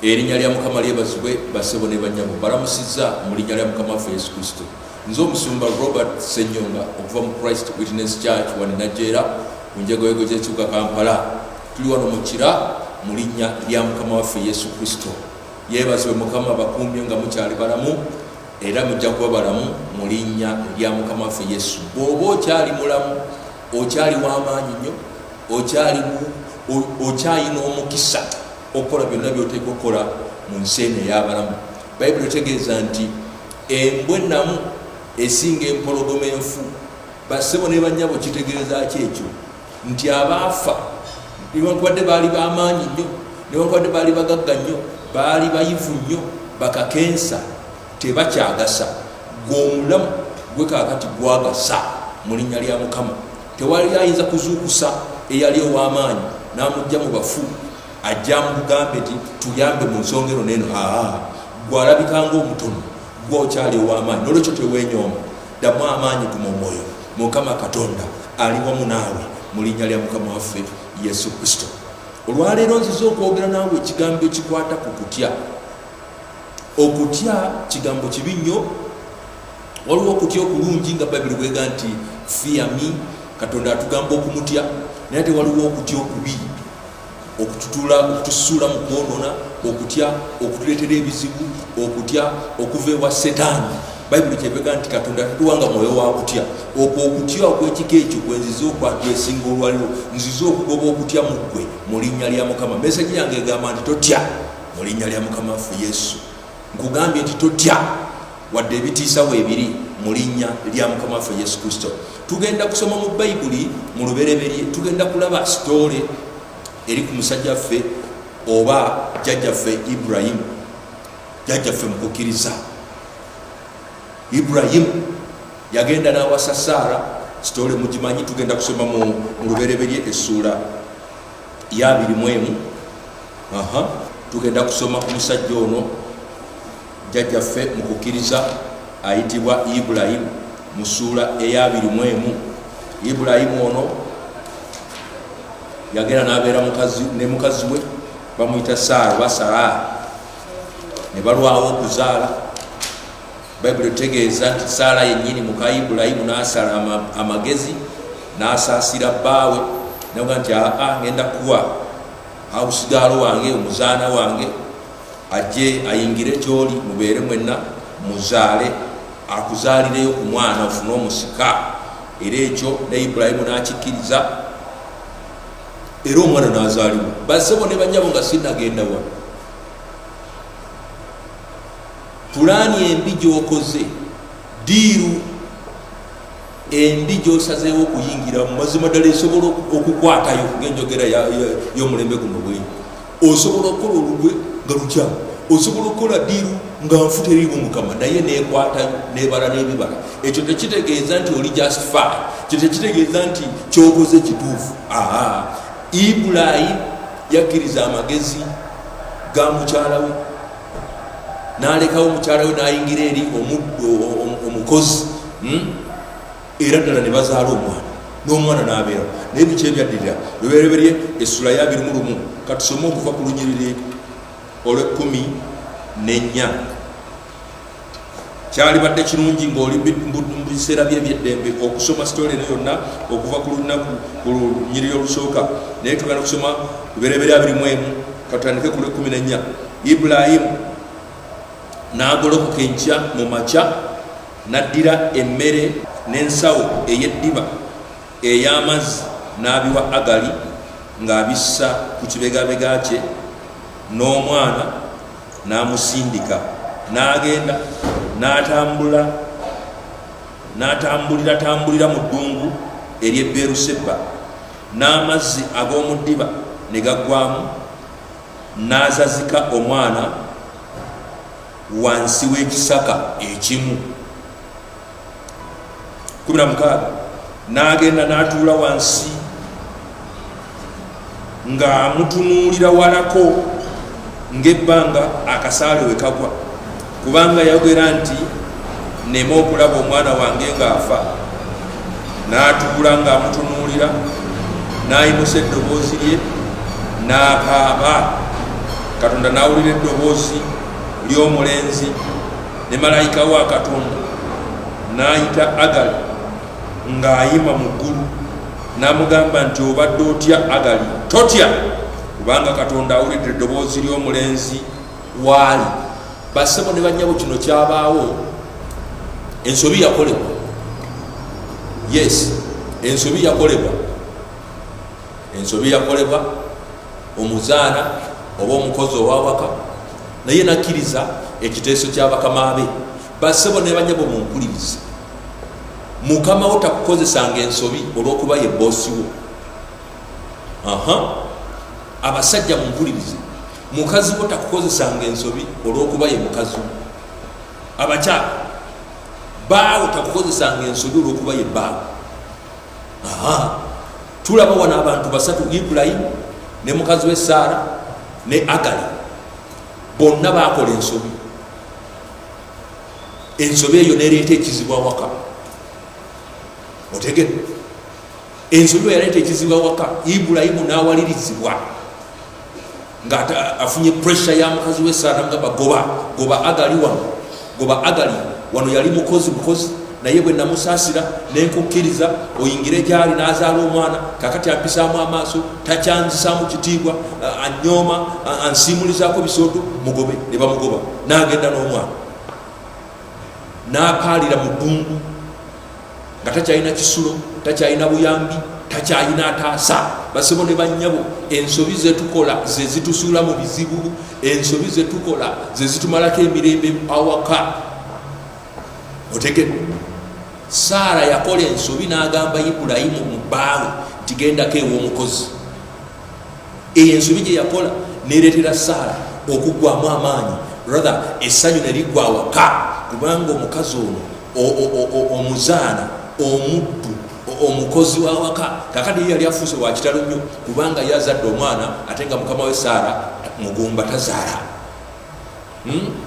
Erinnya lya Mukama lyebazibwe basebo ne banyabo balamusiza mu linnya lya Mukama waffe Yesu Kristo. Nze omusumba Robert Senyonga okuva mu Christ Witness Church wano Najera ku njegoyego gy'ekibuga Kampala. Tuli wano mu kira mu linnya lya Mukama waffe Yesu Kristo. Yeebazibwe Mukama bakumbye nga mukyali balamu era mujja kuba balamu mu linnya lya Mukama waffe Yesu. Bw'oba okyali mulamu okyali w'amaanyi nnyo, okyayina omukisa okukola byonna by'oteekwa okukola mu nsi eno ey'abalamu. Bayibuli etegeeza nti embwa ennamu esinga empologoma enfu. Bassebo ne bannyabo kitegeeza ki ekyo? Nti abaafa newankubadde baali b'amaanyi nnyo, newankubadde baali bagagga nnyo, baali bayivu nnyo, bakakensa, tebakyagasa. Gw'omulamu gwe kaakati gwagasa mu linnya lya Mukama. Tewali ayinza kuzuukusa eyali ow'amaanyi n'amugya mu bafu ajja mugambe nti tuyambe mu nsonga eno n'eno. Gw'alabika ng'omutono, gw'okyali ow'amaanyi. N'olwekyo teweenyooma, ddamu amaanyi guma omwoyo. Mukama Katonda ali wamu naawe mu linnya lya Mukama waffe Yesu Kristo. Olwaleero nziza okwogera naawe ekigambo ekikwata ku kutya. Okutya kigambo kibi nnyo. Waliwo okutya okulungi nga Bayibuli bwega nti fear me, Katonda atugamba okumutya, naye ate waliwo okutya okubi, okutusuula mu kwonoona, okutya okutuleetera ebizibu, okutya okuva ewa Setaani. Bayibuli kyebega nti Katonda tatuwanga mwoyo wa kutya. Okwo okutya okw'ekika ekyo kwe nziza okwesinga olwaliwo. Nziza okugoba okutya mu ggwe mu linnya lya Mukama. Meseji yange egamba nti totya mu linnya lya Mukama waffe Yesu. Nkugambye nti totya wadde ebitiisa weebiri mu linnya lya Mukama waffe Yesu Kristo. Tugenda kusoma mu Bayibuli mu lubereberye, tugenda kulaba sitoole eri ku musajjaffe oba jjajjaffe Ibulayimu, jjajjaffe mu kukkiriza. Ibulayimu yagenda n'awasa Saara, sitoole mugimanyi. Tugenda kusoma mu lubereberye essuula ya 21. Tugenda kusoma ku musajja ono jjajjaffe mu kukkiriza ayitibwa Ibulayimu mu ssuula eya 21. Ibulayimu ono yagenda n'abeera ne mukazi we bamuyita Saara oba Saara, ne balwawo okuzaala. Bayibuli etegeeza nti Saara yennyini muka Ibulayimu n'asala amagezi n'asaasira bbaawe, naga nti ngenda kuwa awusigaalo wange omuzaana wange ajje ayingire kyoli mubeere mwenna muzaale, akuzaalireyo ku mwana ofune omusika. Era ekyo ne Ibulayimu n'akikkiriza, era omwana n'azaalibwa. Bassebo ne bannyabo nga sinnagenda wa pulaani embi gy'okoze, diiru embi gy'osazeewo okuyingira mu mazima ddala esobola okukwatayo ng'enjogera y'omulembe guno bwe. Osobola okukola olugwe nga lukyamu, osobola okukola diiru nga nfu teriimu Mukama, naye neekwatayo n'ebala n'ebibala. Ekyo tekitegeeza nti oli justify, ekyo tekitegeeza nti ky'okoze kituufu. Ibulayimu yakkiriza amagezi ga mukyala we, n'alekawo mukyala we n'ayingira eri omukozi, era ddala ne bazaala omwana, n'omwana n'abeera. Naye biki ebyaddirira? Lubereberye essula ya 21. Katusome okuva ku lunyiriri olw'14. Kyalibadde kirungi ng'oli mu biseera bye eby'eddembe okusoma sitoole eno yonna okuva ku lunyiriri olusooka, naye tugenda kusoma lubereberye 21 katandike ku lw'14. Ibulayimu n'agolokoka enkya mu makya, n'addira emmere n'ensawo ey'eddiba ey'amazzi n'abiwa Agali ng'abissa ku kibegabega kye, n'omwana n'amusindika. N'agenda n'atambulira mu ddungu ery'e Beeruseba, n'amazzi ag'omu ddiba ne gaggwamu, n'azazika omwana wansi w'ekisaka ekimu. 16. N'agenda n'atuula wansi ng'amutunuulira walako ng'ebbanga akasaale we kagwa, kubanga yayogera nti nneme okulaba omwana wange ng'afa. N'atuula ng'amutunuulira, n'ayimusa eddoboozi lye n'akaaba. Katonda n'awulira eddoboozi ly'omulenzi, ne malayika wa Katonda n'ayita Agali ng'ayima mu ggulu, n'amugamba nti obadde otya Agali? Totya, kubanga Katonda awulidde eddoboozi ly'omulenzi waali. Bassebo ne bannyabo, kino kyabaawo, ensobi yakolebwa. Yes, ensobi yakolebwa omuzaana oba omukozi owawaka naye nakkiriza ekiteeso ky'abakama be. Bassebo ne banyabo mumpulirize, mukama wo takukozesanga ensobi olw'okuba ye boosi wo. Abasajja mumpulirize, mukazi wo takukozesanga ensobi olw'okuba ye mukazi wo. Abakyala, baawo takukozesanga ensobi olw'okuba ye baawo. Tulaba wano abantu basatu, Ibulayimu ne mukazi we Saara ne Agali, bonna baakola ensobi. Ensobi eyo nereeta ekizibu awaka. Otegedde? Ensobi yaleeta ekizibu awaka. Ibulayimu n'awalirizibwa nga afunye pressure ya mukazi we Saara ngamba goba Agali wano yali mukozi naye bwe namusaasira nenkukkiriza oyingire gyali n'azaala omwana, kakati ampisaamu amaaso, takyanzisaamu kitiibwa, anyooma, ansiimulizaako bisooto, mugobe. Ne bamugoba n'agenda n'omwana n'apaalira mu ddungu nga takyalina kisulo, takyalina buyambi, takyalina ataasa. Basebo ne bannyabo, ensobi zetukola ze zitusuula mu bizibu, ensobi zetukola ze zitumalako emirembe awaka. Otegedde? Saara yakola ensobi n'agamba Ibulayimu mu bbaawe nti gendako ew'omukozi. Eyo ensobi gye yakola neereetera Saara okuggwamu amaanyi, rather essanyu ne liggwa awaka, kubanga omukazi ono omuzaana, omuddu, omukozi w'awaka, kakati ye yali afuuse wa kitalo nnyo kubanga yazadde omwana ate nga mukama we Saara mugumba tazaala.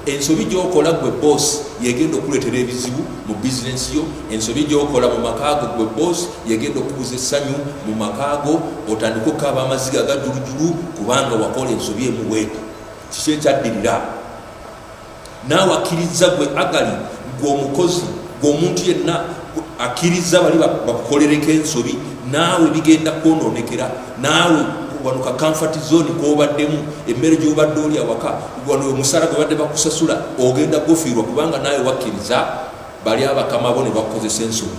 Ensobi gy'okola gwe boss yegenda okuleetera ebizibu mu bizinensi yo. Ensobi gy'okola mu makaago gwe boss yegenda okubuza essanyu mu makaago, otandika okukaaba amaziga agajulujulu kubanga wakola ensobi emuweeka. Kiki ekyaddirira? Naawe akkiriza gwe Agali, gwe omukozi, gwe omuntu yenna akkiriza bali bakukolereko ensobi, naawe bigenda kwonoonekera. Naawe wano ka comfort zone k'obaddemu, emmere gy'obadde oli awaka, wano omusala gwe badde bakusasula, ogenda gofiirwa kubanga naawe wakkiriza bali abakama bo ne bakukozesa ensobi.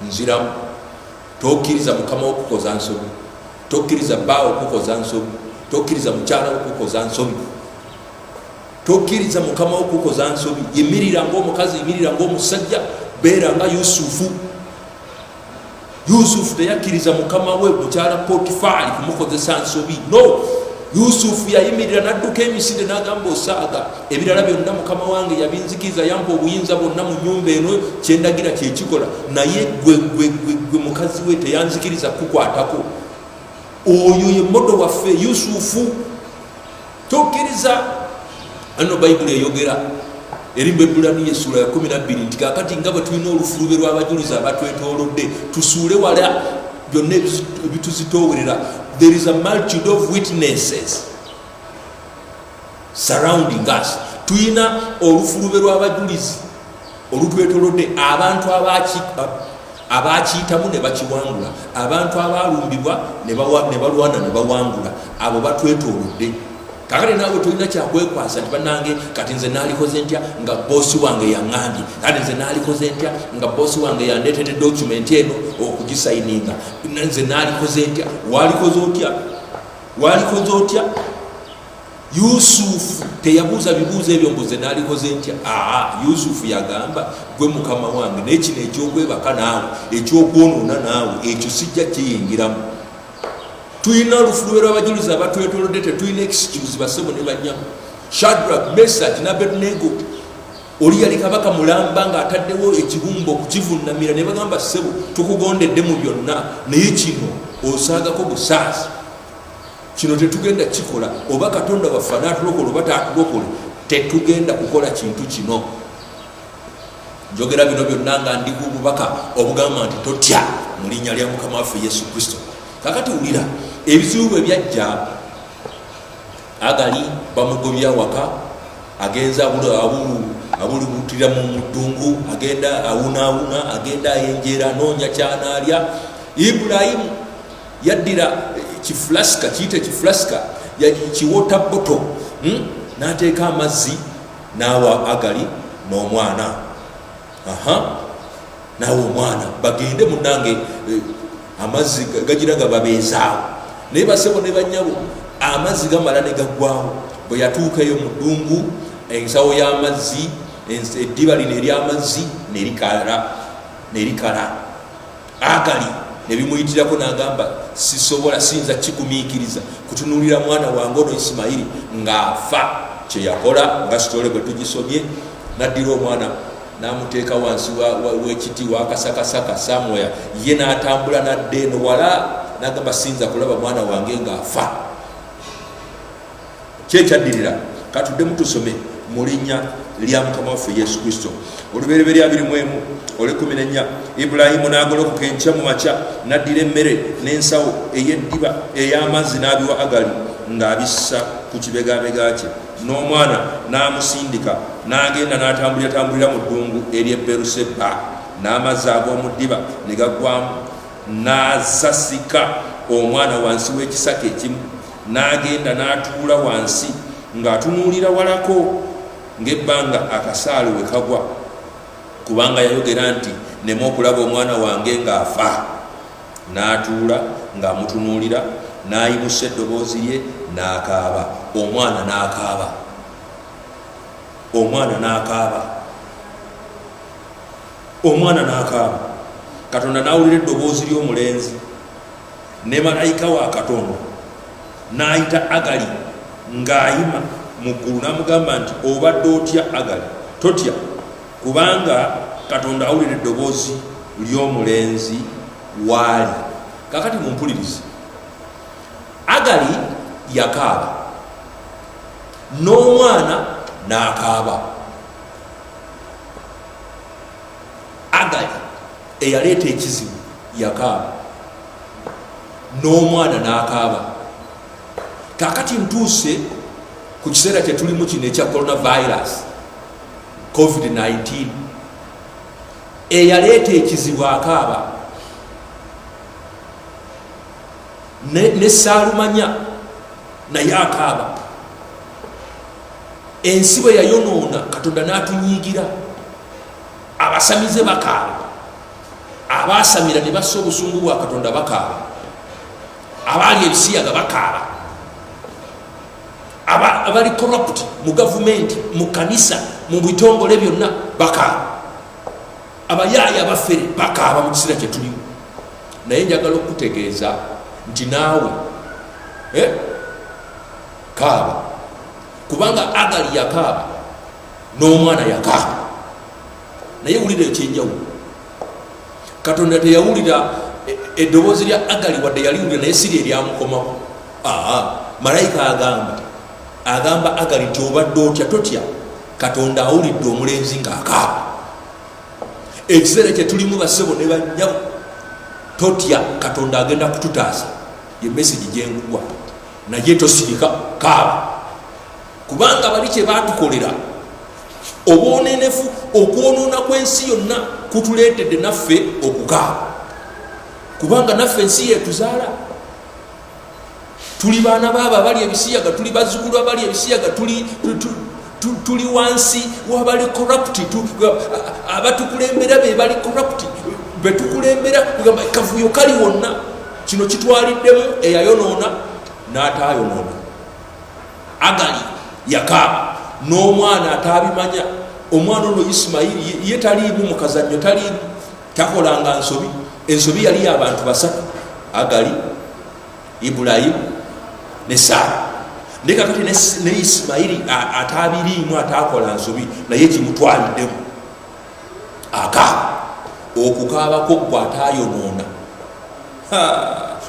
Nziramu, tokkiriza mukama wo okukoza nsobi, tokkiriza bbaawo okukoza nsobi, tokkiriza mukyala wo okukoza nsobi, tokkiriza mukama wo okukoza nsobi. Yimirira ng'omukazi, yimirira ng'omusajja, beera nga Yusufu teyakkiriza mukama we mukyala Potifali kumukozesa nsobi. No, Yusufu yayimirira n'adduka emisinde n'agamba osaaga ebirala byonna mukama wange yabinzikiriza, yampa obuyinza bwonna mu nnyumba eno, kyendagira kyekikola, naye gwe mukazi we teyanzikiriza kukwatako. Oyo ye modo waffe Yusufu. Tokkiriza. Ano Bayibuli eyogera eri Babbulaniya essula ya 12 nti kakati nga bwe tulina olufulube lw'abajulizi abatwetoolodde, tusuule wala byonna ebituzitoowerera. There is a multitude of witnesses surrounding us. Tuyina olufulube lw'abajulizi olutwetoolodde, abantu abakiyitamu ne bakiwangula, abantu abalumbibwa ne balwana ne bawangula, abo batwetoolodde. Kakati naawe tolina kyakwekwasa nti bannange kati nze naalikoze ntya nga boosi wange yaŋŋambye, kati nze naalikoze ntya nga boosi wange yandeetedde document eno okugisayininga, nze naalikoze ntya. Walikoze otya? Yusufu teyabuuza bibuuzo ebyo mbu nze naalikoze ntya. Yusufu yagamba gwe mukama wange, naye kino ekyokwebaka naawe, ekyokwonoona naawe, ekyo sijja kiyingiramu. Tuyina olufulube lw'abajulizi abatwetoolodde, tetulina excuse. Basebo ne bannyamu, Shadrach, Meshach ne Abednego, oli yali kabaka mulamba ng'ataddewo ekibumba okukivunnamira, ne bagamba ssebo tukugondedde mu byonna, naye kino osaagako busaasi, kino tetugenda kikola. Oba Katonda waffe anaatulokola oba taatulokole, tetugenda kukola kintu kino. Njogera bino byonna nga ndi ku bubaka obugamba nti totya mu linnya lya Mukama waffe Yesu Kristo. Kakati wulira ebizibu bwe byajja, Agali bamugobya waka, agenza abulubutira mu ddungu, agenda awunaawuna, agenda ayenjeera, anoonya kyanaalya. Ibulayimu yaddira kifulaska, kiyite kifulaska, kiwota boto, n'ateeka amazzi n'awa Agali n'omwana. nawe omwana bagende munange amazzi gagiraga babeezaawo naye basebo ne banyabo amazzi gamala ne gaggwawo bwe yatuukayo mu ddungu ensawo y'amazzi eddiba lino ery'amazzi nerikala Agali ne bimuyitirako n'agamba sisobola siyinza kigumiikiriza kutunuulira mwana wange ono Isimayiri ng'afa. Kye yakola nga sitole bwe tugisomye n'addira omwana n'amuteeka wansi w'ekiti wakasakasaka Samuel ye n'atambula n'adda eno wala n'agamba siyinza kulaba mwana wange ng'afa. Kyekyadirira katuddemu tusome mu linnya lya Mukama waffe Yesu Kristo. Olubereberye 21 14 Ibulayimu n'agolokoka enkya mu makya n'addira emmere n'ensawo ey'eddiba ey'amazzi n'abiwa Agali ng'abissa ku kibegabega kye, n'omwana n'amusindika n'agenda n'atambulira mu ddungu ery'e Beruseba, n'amazzi ag'omu ddiba ne gaggwamu, n'asasika omwana wansi w'ekisaka ekimu, n'agenda n'atuula wansi ng'atunuulira walako ng'ebbanga akasaale we kagwa, kubanga yayogera nti nneme okulaba omwana wange ng'afa. N'atuula ng'amutunuulira, n'ayimusa eddoboozi lye n'akaaba. Omwana n'akaaba. Katonda n'awulira eddoboozi ly'omulenzi, ne malayika wa Katonda n'ayita Agali ng'ayima mu ggulu n'amugamba nti obadde otya Agali? Totya, kubanga Katonda awulira eddoboozi ly'omulenzi waali. Kakati mumpulirize, Agali yakaaba n'omwana n'akaaba. Agali eyaleeta ekizibu yakaaba n'omwana n'akaaba. Kakati ntuuse ku kiseera kye tulimu kino ekya coronavirus COVID-19, eyaleeta ekizibu akaaba ne Saalumanya naye akaaba. Ensi bwe yayonoona Katonda n'atunyiigira, abasamize bakaaba, abaasamira ne bassa obusungu bwa Katonda bakaaba, abaali ebisiyaga bakaaba, abali corrupt mu gavumenti, mu kanisa, mu bitongole byonna bakaaba, abayaaya abafere bakaaba mu kiseera kye tulimu. Naye njagala okutegeeza nti naawe kaaba, kubanga Agali yakaaba n'omwana yakaaba. Naye wulira ekyenjawulo, Katonda teyawulira eddoboozi lya Agali wadde yaliwulira naye siri eryamukomako. Malayika agamba Agali nti obadde otya? Totya, Katonda awulidde omulenzi ng'akaaba. Ekiseera kye tulimu bassebo ne banyabo, totya, Katonda agenda kututaasa. Ye message gyenguwa, naye tosirika, kaaba, kubanga bali kye baatukolera obwonenefu, okwonoona kw'ensi yonna kutuleetedde naffe okukaaba, kubanga naffe ensi yetuzaala. Tuli baana baabo abali ebisiyaga, tuli bazzukulu abali ebisiyaga, tuli wansi wabali corrupt, abatukulembera be bali corrupt, betukulembera kavuyo kali wonna. Kino kitwaliddemu eyayonoona n'ataayonoona. Agali yakaaba n'omwana ataabimanya. Omwana ono Isimayiri ye taliimu mu kazannyo, taliimu, takolanga nsobi. Ensobi yali y'abantu basatu: Agali, Ibulayimu ne Saara. Naye kakati ne Isimayiri ataabiriimu, ataakola nsobi, naye kimutwaliddemu akaaba. Okukaaba ko gwe ataayonoona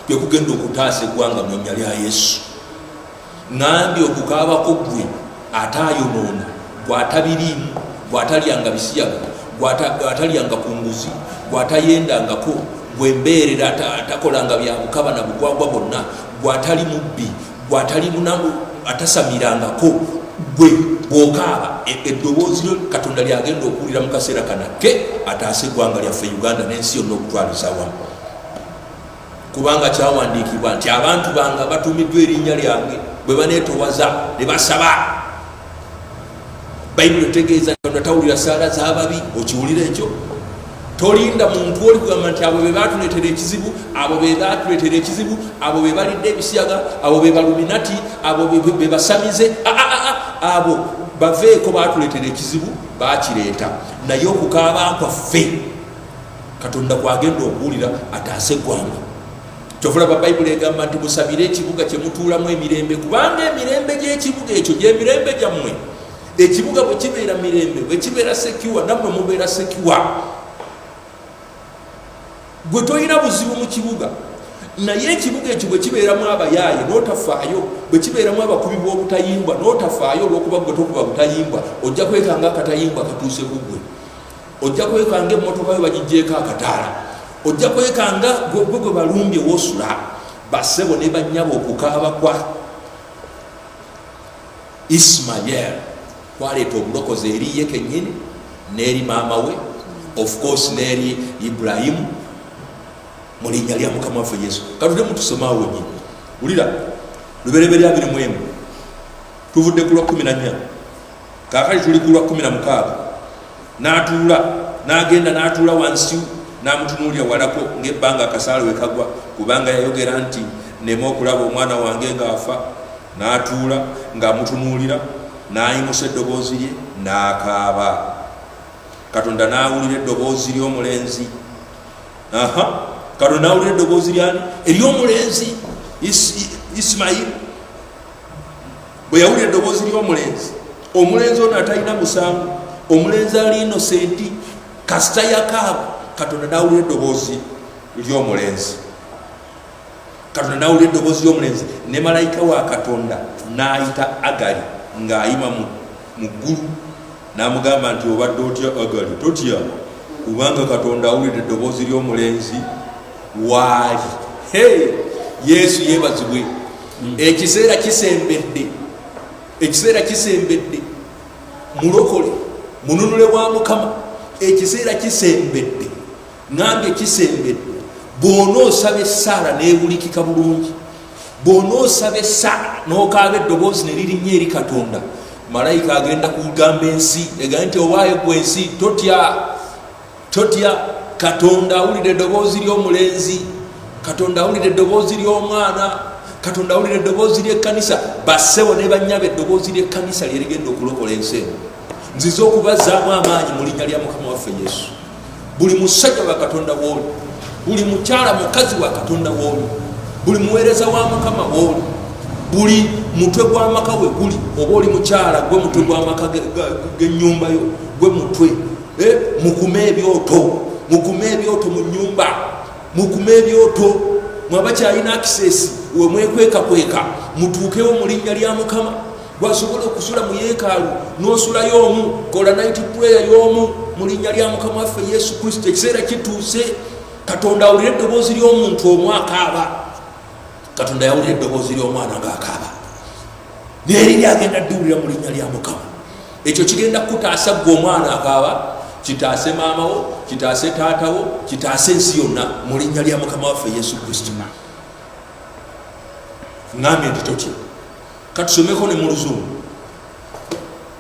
kwe kugenda okutaasa eggwanga mu linnya lya Yesu. Ngambye okukaaba ko gwe ataayonoona, gwe atabiriimu, gwe atalyanga bisiyaga, gwe atalyanga ku nguzi, gwe atayendangako, gwe mbeerera atakolanga bya bukaba na bugwagwa bonna, gwe atali mubbi, gwe atali munamu, atasamirangako, gwe bw'okaaba eddoboozi lyo Katonda lyagenda okuwulira mu kaseera kanake ataasa eggwanga lyaffe Uganda n'ensi yonna okutwaliza wamu. Kubanga kyawandiikibwa nti abantu bange batumiddwa erinnya lyange bwe baneetowaza ne basaba. Bayibuli etegeeza Katonda tawulira ssaala z'ababi. Okiwulira ekyo? tolinda muntu oli kugamba nti abo be batuleetera ekizibu, abo be batuleetera ekizibu, abo be balidde ebisiyaga, abo be baluminati, abo be basamize. Abo baveeko batuleetera ekizibu bakireeta, naye okukaaba kwaffe Katonda kwagenda okuwulira ataase eggwanga. Kyovulaba Bayibuli egamba nti musabire ekibuga kye mutuulamu emirembe, kubanga emirembe gy'ekibuga ekyo gy'emirembe gyammwe. Ekibuga bwe kibeera mirembe, bwe kibeera sekiwa, nammwe mubeera sekiwa. Gwe toyina buzibu mu kibuga, naye ekibuga ekyo bwe kibeeramu abayaaye n'otafaayo, bwe kibeeramu abakubi b'obutayimbwa n'otafaayo olw'okuba gwe tokuba butayimbwa, ojja kwekanga akatayimbwa katuuse ku ggwe. Ojja kwekanga emmotoka yo bagiggyeeko akataala, ojja kwekanga gwe balumbye w'osula. Bassebo ne bannyabo okukaaba kwa Ismael kwaleeta obulokozi eri ye kennyini n'eri maama we, of course n'eri Ibulayimu, mu linnya lya Mukama waffe Yesu. Katudde mutusomaawo nnyini, wulira Lubereberye 21 tuvudde ku lwa 14, kaakati tuli ku lwa 16. N'atuula, n'agenda n'atuula wansi, n'amutunuulira walako ng'ebbanga akasaale we kagwa, kubanga yayogera nti nneme okulaba omwana wange ng'afa. N'atuula ng'amutunuulira, n'ayimusa eddoboozi lye n'akaaba. Katonda n'awulira eddoboozi ly'omulenzi. Katonda n'awulira eddoboozi lyani? Ery'omulenzi Isimayiri. Bwe yawulira eddoboozi ly'omulenzi, omulenzi ono atalina musango, omulenzi ali inosenti, kasita yakaaba. Katonda n'awulira eddoboozi ly'omulenzi. Katonda n'awulira eddoboozi ly'omulenzi, ne malayika wa Katonda n'ayita Agali ng'ayima mu ggulu, n'amugamba nti obadde otya Agali? Totya, kubanga Katonda awulira eddoboozi ly'omulenzi waali. Yesu yeebazibwe. Ekiseera kisembedde, ekiseera kisembedde, mulokole, mununule wa Mukama. Ekiseera kisembedde, nange kisembedde. Bw'onoosaba essaala n'ewulikika bulungi, bw'onoosaba essaala n'okaaba eddoboozi ne lirinnya eri Katonda, malayika agenda kugamba ensi, egamba nti owaayo gwe ensi, totya, totya. Katonda awulira eddoboozi ly'omulenzi, Katonda awulira eddoboozi ly'omwana, Katonda awulira eddoboozi ly'ekkanisa. Bassebo ne bannyaba eddoboozi ly'ekkanisa lye ligenda okulokola ensi eno. Nzize okubazzaamu amaanyi mu linnya lya Mukama waffe Yesu. Buli musajja wa Katonda w'oli, buli mukyala mukazi wa Katonda w'oli, buli muweereza wa Mukama w'oli, buli mutwe gw'amaka we guli, oba oli mukyala gwe mutwe gw'amaka g'ennyumba yo, gwe mutwe. Mukume ebyoto, mukume ebyoto mu nnyumba, mukume ebyoto. Mwabakyalina akisesi we mwekwekakweka, mutuukewo mu linnya lya Mukama. Bwasobola okusula mu yeekaalu n'osulayo omu, kola night prayer y'omu mu linnya lya Mukama waffe Yesu Kristo. Ekiseera kituuse. Katonda awulira eddoboozi ly'omuntu omu akaaba. Katonda yawulira eddoboozi ly'omwana ng'akaaba, n'eri lyagenda dduulira mu linnya lya Mukama. Ekyo kigenda kutaasa ggwe omwana akaaba, kitaase maama wo, kitaase taata wo, kitaase ensi yonna mu linnya lya Mukama waffe Yesu Kristo. Ngambye nti totya. Katusomeko ne mu Luzungu.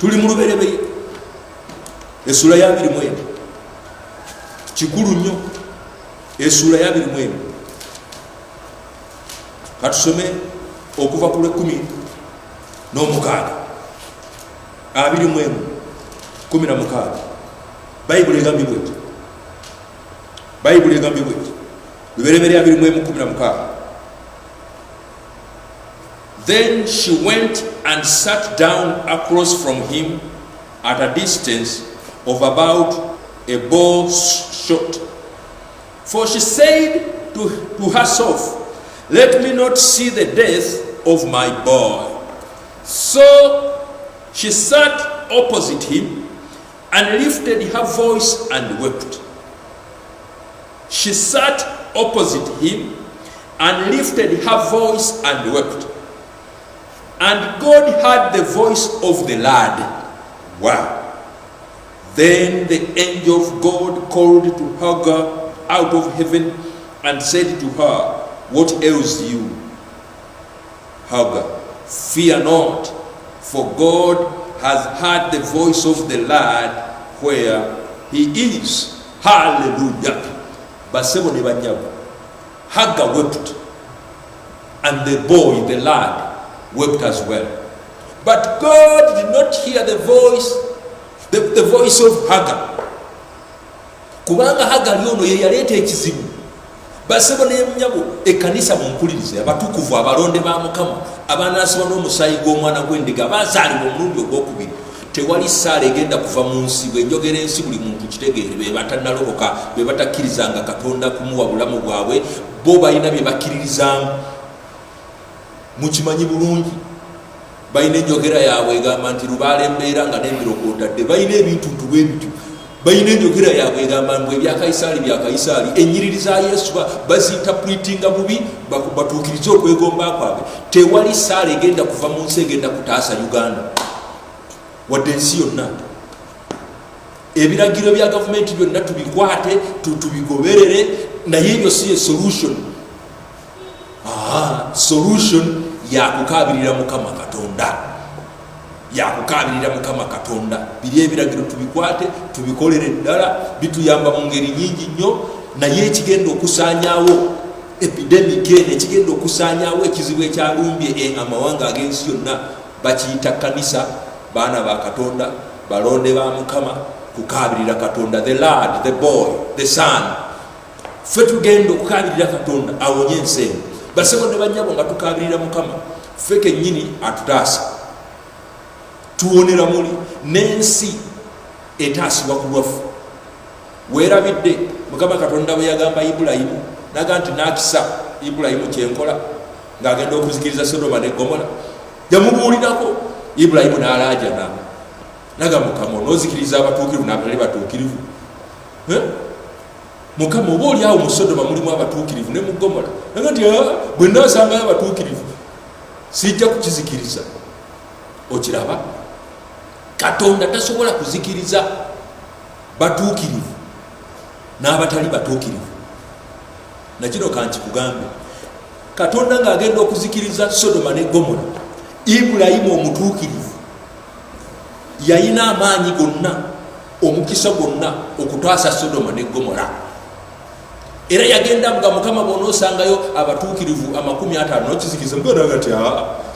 Tuli mu Lubereberye essula ya 21, kikulu nnyo. Essula ya 21. Katusome okuva ku 10 n'omukaaga, 21, 16. Bayibuli egambye bw'eti. Bayibuli egambye bw'eti. Lubereberye 21, 16. Then she went and sat down across from him at a distance of about a bow's shot. For she said to herself, "Let me not see the death of my boy." So she sat opposite him and lifted her voice and wept. She sat opposite him and lifted her voice and wept. And God heard the voice of the lad. Wow. Then the angel of God called to Hagar out of heaven and said to her, "What ails you, Hagar? Fear not, for God has heard the voice of the lad where he is." Hallelujah. Basebo ne banyago. Hagar wept, and the boy, the lad, wept as well. But God did not hear the voice, the voice of Hagar. Kubanga Hagar yono ye yaleta ekizibu. Basebo ne munyago ekanisa mumpulirize abatukuvu abalonde ba Mukama abanasibwa n'omusayi gw'omwana gw'endiga bazaalibwa omulundi ogwokubiri. Tewali saala egenda kuva mu nsi bwenjogera ensi buli muntu kitegeere be batannalokoka be batakkirizanga Katonda kumuwa bulamu bwabwe bo balina bye bakkiririzaamu mukimanyi bulungi. Balina enjogera yaabwe egamba nti lubaala embeera nga n'emirokootadde balina ebintu bwebityo. Balina enjogera yaabwe egamba mbu ebya Kayisaali bya Kayisaali. Ennyiriri za Yesu bazintapuritinga bubi batuukirize okwegomba kwabwe. Tewali saala egenda kuva mu nsi egenda kutaasa Uganda wadde ensi yonna. Ebiragiro bya gavumenti byonna tubikwate tubigoberere, naye ebyo si solution. Solution yakukabirira Mukama Katonda, yakukabirira Mukama Katonda. Biri ebiragiro tubikwate tubikolere ddala, bituyamba mu ngeri nyingi nnyo, naye ekigenda okusaanyaawo epidemic eno, ekigenda okusaanyaawo ekizibu ekyalumbye amawanga ag'ensi yonna bakiyita kanisa. Baana ba Katonda, balonde ba Mukama, kukabirira Katonda, the lad, the boy, the son. Ffe tugenda okukabirira Katonda awonye ensi. Basebo ne banyabo nga tukabirira Mukama, ffe kennyini atutaasa. Tuwonera muli n'ensi etaasibwa ku lwaffe. Weerabidde Mukama Katonda bwe yagamba Ibulayimu, naga nti naakisa Ibulayimu kyenkola ng'agenda okuzikiriza Sodoma ne Gomora. Yamubuulirako Ibulayimu n'alaajana naga Mukama onozikiriza abatuukirivu n'abatali batuukirivu. Mukama oba oli awo mu Sodoma mulimu abatuukirivu ne mu Gomora, naga nti bwe naasangayo abatuukirivu sijja kukizikiriza. Okiraba Katonda tasobola kuzikiriza batuukirivu n'abatali batuukirivu. Nakino kankikugambe, Katonda ng'agenda okuzikiriza Sodoma ne Gomora, Ibulayimu omutuukirivu yalina amaanyi gonna, omukisa gwonna okutwasa Sodoma ne Gomora. Era yagenda nga Mukama bw'onoosangayo abatuukirivu 50 n'okizikiriza, muganda ati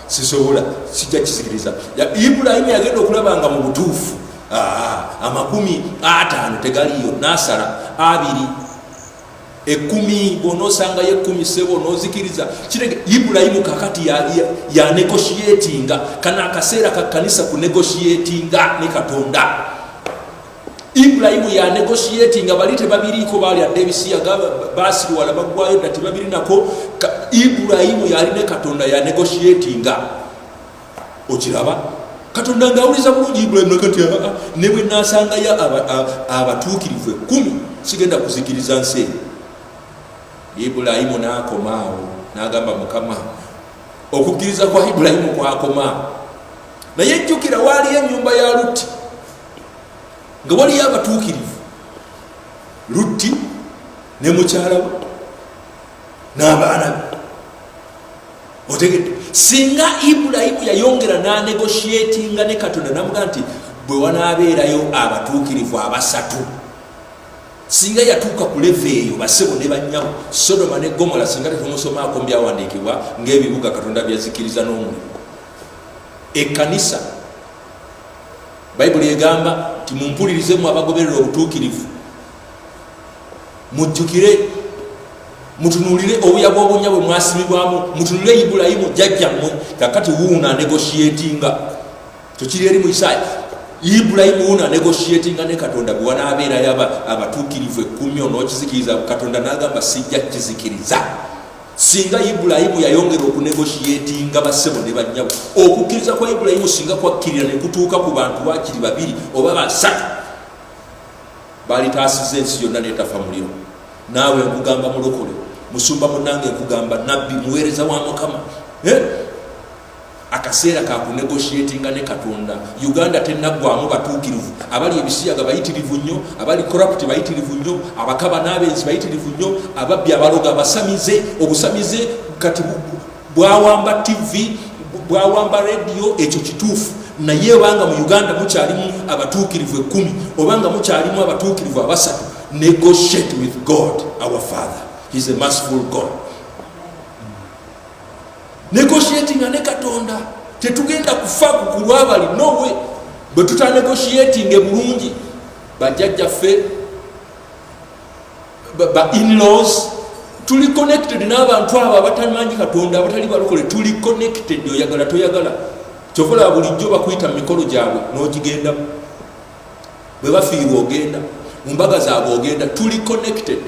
sisobola, sijja kizikiriza. Ibulayimu yagenda okulaba nga mu butuufu 50 tegaliyo, n'asala 2 10 bw'onoosangayo 10 sebo n'ozikiriza. Kirege Ibulayimu kakati ya negotiatinga, kana akaseera ka kanisa ku negotiatinga ne Katonda. Ibulayimu ya negotiatinga, bali tebabiriiko bali adebisiya basiri wala bagwayo dati babiri nako. Ibulayimu yali ne Katonda ya negotiatinga. Okiraba Katonda ngawuliza bulungi Ibulayimu nakati ne bwe nasangayo abatuukirivu 10 sigenda kuzikiriza nsi. Ibulayimu n'akomaawo n'agamba Mukama, okukkiriza kwa Ibulayimu kwakoma. Naye jjukira waaliyo ennyumba ya Lutti nga waliyo abatuukirivu, Lutti ne mukyala we n'abaana be. Otegedde singa Ibulayimu yayongera n'anegotiatinga ne Katonda n'amugaa nti bwe wanaabeerayo abatuukirivu 3, singa yatuuka ku leve eyo basebo ne banyabo Sodoma ne Gomora, singa tetumusomaako mbyawandiikibwa ng'ebibuga Katonda byazikiriza n'omuliro. Ekkanisa Bayibuli egamba nti mumpulirizemu abagoberera obutuukirivu, mujjukire mutunulire obuya bw'obunya bwe mwasimibwamu, mutunulire Ibulayimu jjajjammwe kakati wuuna negotiatinga. Tukiri eri mu Isaaya, Ibulayimu wuuna negotiatinga ne Katonda bwe wanaabeerayo abatuukirivu 10 n'okizikiriza. Katonda n'agamba sijja kizikiriza. Singa Ibulayimu yayongera okunegotiatinga basebo ne banyabo, okukkiriza kwa Ibulayimu singa kwakkirira ne kutuuka ku bantu wakiri 2 oba 3, balitaasiza ensi yonna n'etafa muliro. Naawe nkugamba mulokole, musumba munnange nkugamba nabbi, muweereza wa Mukama, akaseera ka kunegotiatinga ne Katonda. Uganda tennaggwamu batuukirivu, abali ebisiyaga bayitirivu nnyo, abali corrupt bayitirivu nnyo, abakaba n'abenzi bayitirivu nnyo, ababbi abaloga basamize. Obusamize kati bwawamba TV, bwawamba radio, ekyo kituufu. Naye obanga mu Uganda mukyalimu abatuukirivu 10 obanga mukyalimu abatuukirivu 3, negotiate with God our Father. He's a merciful God. Negotiating ne Katonda tetugenda kufa kukulwa bali no way bwe tuta negotiating bulungi bajjajja fe ba in-laws tuli connected n'abantu abo abatamanyi Katonda abatali balokole tuli connected oyagala toyagala kyokola bulijjo bakuyita mu mikolo gyabwe n'ogigenda bwe bafiirwa ogenda mu mbaga zaabwe ogenda tuli connected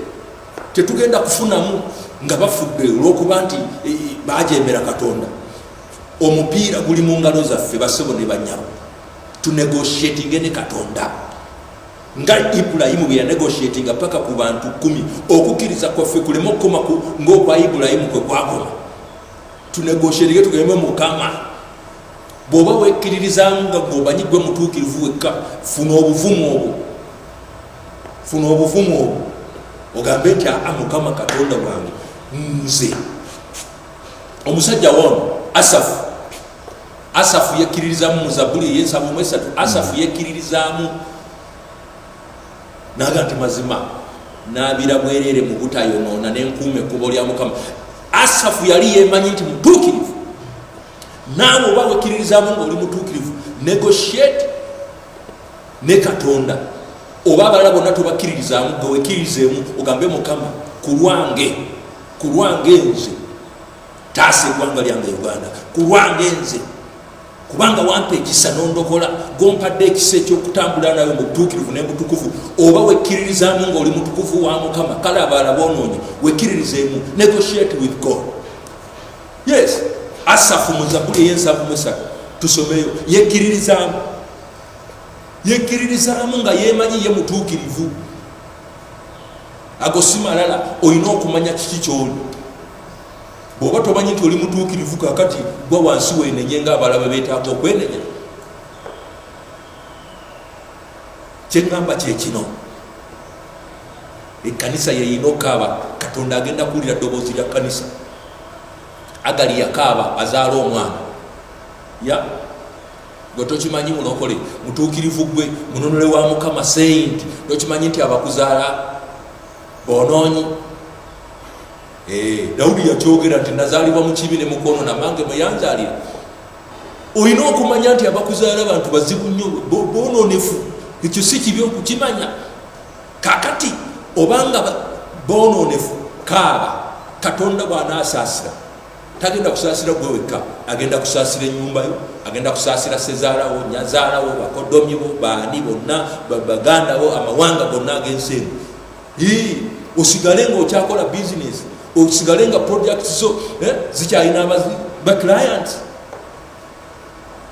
tetugenda kufunamu nga bafudde olw'okuba nti bajeemera Katonda. Omupiira guli mu ngalo zaffe basebo ne banyabo tunegotiating ne Katonda nga Ibulayimu bwe yanegotiatinga paka ku bantu 10 okukkiriza kwaffe kulema okukoma ng'okwa Ibulayimu kwe kwakoma tunegotiatinge tugeme Mukama bw'oba wekkiririzaamu nga gwobanyi gwe mutuukirivu wekka funa obuvumu obwo ogambe nti Mukama Katonda wange nze omusajja wono Asafu yekkiririzaamu mu Zabbuli ey'ensaba mu esatu Asafu yekkiririzaamu naga nti mazima n'abira bwereere mu butayonoona n'enkuuma ekkubo lya Mukama. Asafu yali yeemanyi nti mutuukirivu naawe oba wekkiririzaamu ng'oli mutuukirivu negotiate ne Katonda oba abalala bonna tobakkiririzaamu gwe wekkirizeemu ogambe Mukama ku lwange nze taasa eggwanga lyange Uganda ku lwange nze kubanga wampa ekisa n'ondokola gompadde ekisa ekyokutambula nawe mu butuukirivu ne mutukuvu oba wekkiririzaamu ng'oli mutukuvu wa Mukama kale abalala boonoonye wekkiririzeemu negotiate with God. Yes, Asafu mu Zabbuli ey'ensanvu mu esatu tusomeyo yekkiririzaamu nga yeemanyi ye mutuukirivu ago si malala olina okumanya kiki kyoli bw'oba tomanyi nti oli mutuukirivu kakati gwa wansi weenenye ng'abalala beetaaga okwenenya. Kyeŋŋamba kye kino ekkanisa yeyina okaaba Katonda agenda kuwulira ddoboozi lya kkanisa. Agali yakaaba azaala omwana gwe tokimanyi mulokole mutuukirivu gwe munonole wa Mukama saint tokimanyi nti abakuzaala boonoonyi. Dawudi yakyogera nti nazaalibwa mu kibi ne mukono namange mwe yanzaalira. Olina okumanya nti abakuzaala abantu bazibu nnyo boonoonefu ekyo si kibi okukimanya. Kakati obanga boonoonefu kaaba Katonda bw'anaasaasira tagenda kusaasira gwe wekka agenda kusaasira ennyumba yo agenda kusaasira sezaalawo nyazaalawo bakodomi bo baani bonna baganda bo amawanga gonna ag'ensi eno. Osigale ng'okyakola bizinesi osigale nga projects zo zikyalina ba clients.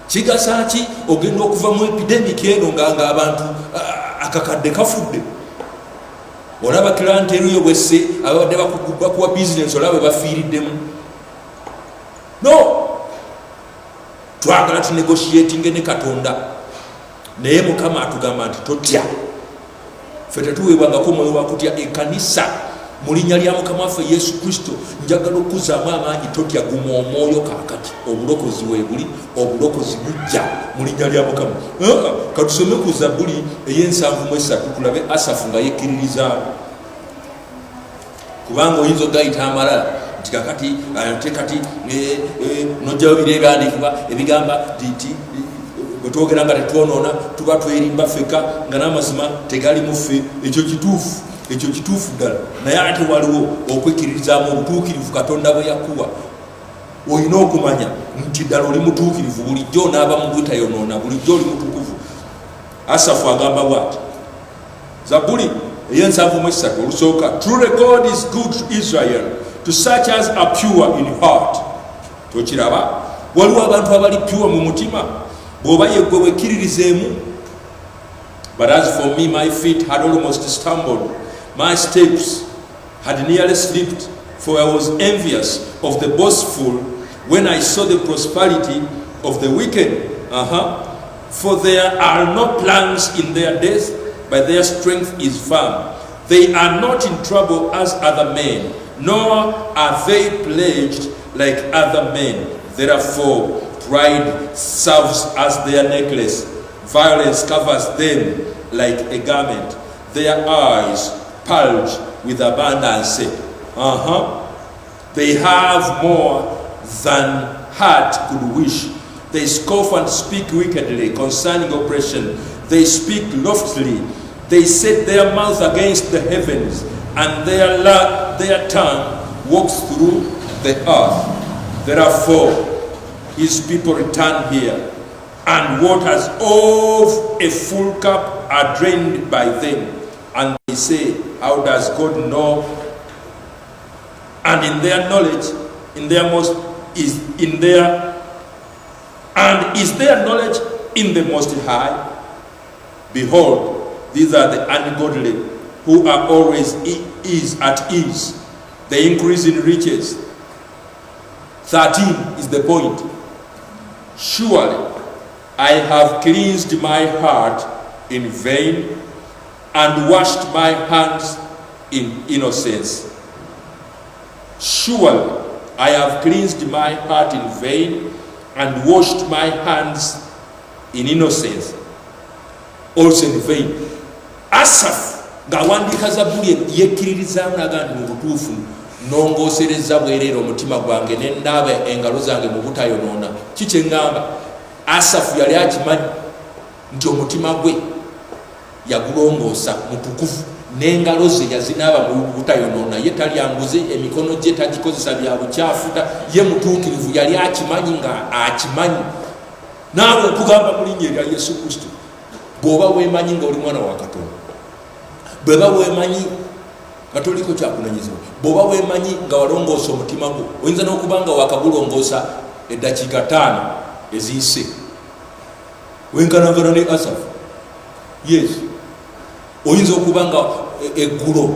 Kigasa ki ogenda okuva mu epidemic eno nga abantu akakadde kafudde olaba client eruyo bwesse abadde bakuwa business olaba bafiiriddemu. No, twagala tunegotiating ne Katonda naye Mukama atugamba nti totya ffe tetuweebwangako mwoyo wa kutya. Ekkanisa mu linnya lya Mukama waffe Yesu Kristo njagala okuzzaamu amaanyi totya guma omwoyo kaakati obulokozi weebuli obulokozi bujja mu linnya lya Mukama. Katusome ku Zabbuli ey'ensanvu mu esatu tulabe Asafu nga yekkiririzaamu kubanga oyinza ogayita amalala kakati ate kati nojjayo bireebyandikibwa ebigamba nti bwe twogera nga tetwonoona tuba twerimba ffeka nga n'amazima tegali mu ffe. Ekyo kituufu ddala naye ate waliwo okwekkiririzaamu obutuukirivu Katonda bwe yakuwa. Olina okumanya nti ddala oli mutuukirivu bulijjo onaaba mu butayonoona bulijjo oli mutukuvu. Asafu agamba bw'ati Zabbuli ey'ensanvu mu esatu olusooka truly God is good to Israel to such as are pure in heart. Tokiraba waliwo abantu abali pure mu mutima bw'oba yeggwe wekkiririzeemu. But as for me, my feet had almost stumbled, my steps had nearly slipped, for I was envious of the boastful when I saw the prosperity of the wicked. For there are no plans in their days, but their strength is firm. They are not in trouble as other men, nor are they pledged like other men. Therefore, pride serves as their necklace. Violence covers them like a garment. Their eyes purge with abundance. They have more than heart could wish. They scoff and speak wickedly concerning oppression. They speak loftily. They set their mouth against the heavens, and their tongue walks through the earth. Therefore, his people return here, and waters of a full cup are drained by them. And they say, how does God know? And in their knowledge, is their knowledge in the Most High? Behold, these are the ungodly who are always at ease. They increase in riches. 13 is the point. Surely I have cleansed my heart in vain and washed my hands in innocence. Surely I have cleansed my heart in vain and washed my hands in innocence. Also in vain. Asaph ng'awandiika Zabbuli yekkiririzamu n'agamba mu butuufu nongosereza bwereere omutima gwange ne ndaaba engalo zange mu butayonoona. Ki kye ŋŋamba? Asaph yali akimanyi nti omutima gwe yagulongoosa mutukuvu n'engalo ze yazinaaba mu butayonoona. Ye talyanguze, emikono gye tagikozesa bya bukyafuta, ye mutuukirivu, yali akimanyi nga akimanyi. Naawe okugamba mu linnya erya Yesu Kristo, bw'oba weemanyi ng'oli mwana wa Katonda, bw'oba weemanyi katoliko kyakunanyizibwa, bw'oba weemanyi nga walongoosa omutima gwo, oyinza n'okuba nga wakagulongoosa eddakiika 5 eziyise. Wenkanagana ne Asaph. Yes. Oyinza okuba nga eggulo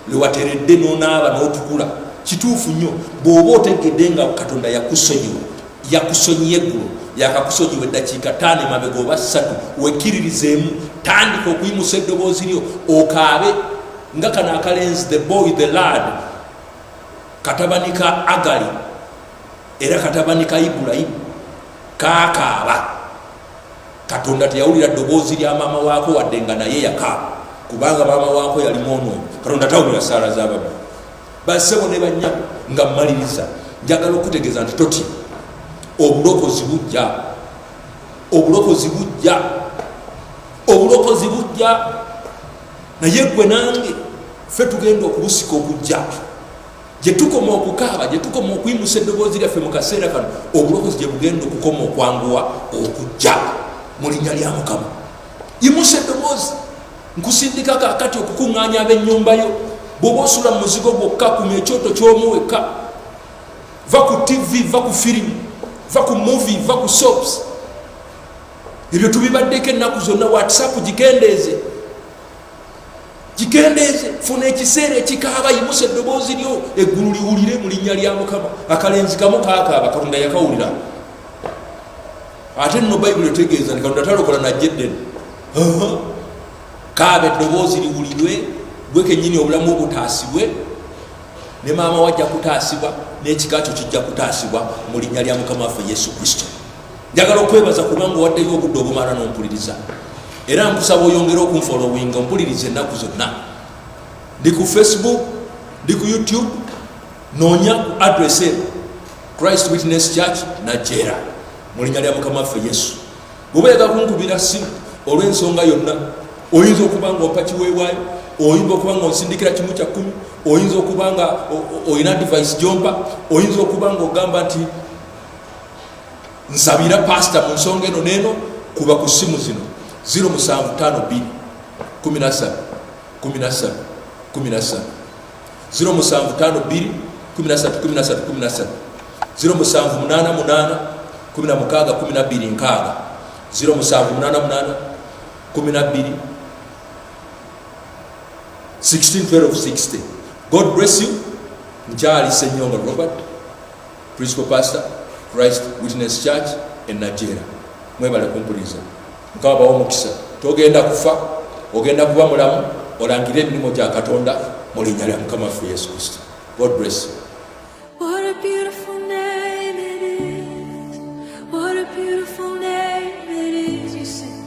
lyewateredde n'onaaba n'otukula. Kituufu nnyo bw'oba otegedde nga Katonda yakusonyiye eggulo, yakakusonyiwa eddakiika 5 emabega oba 3, wekkiririzeemu, tandika okuyimusa eddoboozi lyo okaabe nga kano akalenzi, the boy, the lad, katabani ka Agali era katabani ka Ibulayimu kaakaaba. Katonda teyawulira ddoboozi lya maama waako wadde nga naye yakaaba, kubanga maama waako yali mwonoonyi. Katonda tawulira ssaala z'ababi. Bassebo ne bannyabo, nga mmaliriza, njagala okutegeeza nti totya. Obulokozi bujja, obulokozi bujja, obulokozi bujja. Naye gwe nange ffe tugenda okubusika okujja. Gye tukoma okukaaba, gye tukoma okuyimusa eddoboozi lyaffe mu kaseera kano, obulokozi gye bugenda okukoma okwanguwa okujja mu linnya lya Mukama. Yimusa eddoboozi. Nkusindika kaakati okukuŋŋaanya ab'ennyumba yo. Bw'oba osula mu muzigo gwokka, kumya ekyoto ky'omuweka. Va ku TV, va ku firimu, va ku movie, va ku soaps. Ebyo tubibaddeko ennaku zonna. WhatsApp gikendeeze, gikendeeze. Funa ekiseera ekikaaba, yimusa eddoboozi lyo, eggulu liwulire mu linnya lya Mukama. Akalenzi kamu kaakaaba, Katonda yakawulira. Ate nno Bayibuli etegeeza nti Katonda talokola najje ddene. Kaaba eddoboozi liwulirwe, gwe kennyini obulamu obutaasibwe, ne maama wajja kutaasibwa, n'ekika kyo kijja kutaasibwa mu linnya lya Mukama waffe Yesu Kristo. Njagala okwebaza kubanga owaddeyo obudde obumala n'ompuliriza. Era nkusaba oyongere okunfolowinga, ompulirize ennaku zonna. Ndi ku Facebook, ndi ku YouTube, noonya ku address Christ Witness Church Nigeria mu linnya lya Mukama waffe Yesu. Bw'oba oyagala kunkubira ssimu olw'ensonga yonna, oyinza okuba nga ompa kiweebwayo, oyinza okuba nga onsindikira 1/10, oyinza okuba nga oyina advice gyompa, oyinza okuba nga ogamba nti nsabira pastor mu nsonga eno n'eno, kuba ku ssimu zino 0752 17 17 17 0752 17 17 17 0788 16 12 nkaaga 0788 12 16 12 60. God bless you. Njali Senyonga Robert, Principal Pastor, Christ Witness Church in Nigeria. Mwebale kumpuliza. Mukaba omukisa. Togenda kufa, ogenda kuba mulamu, olangire emirimo gya Katonda mu linnya lya Mukama waffe Yesu Kristo. God bless you. What a beautiful name it is. What a beautiful name it is. You sing.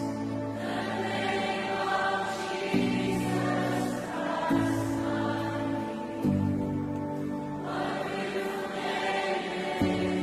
The name of Jesus Christ. it.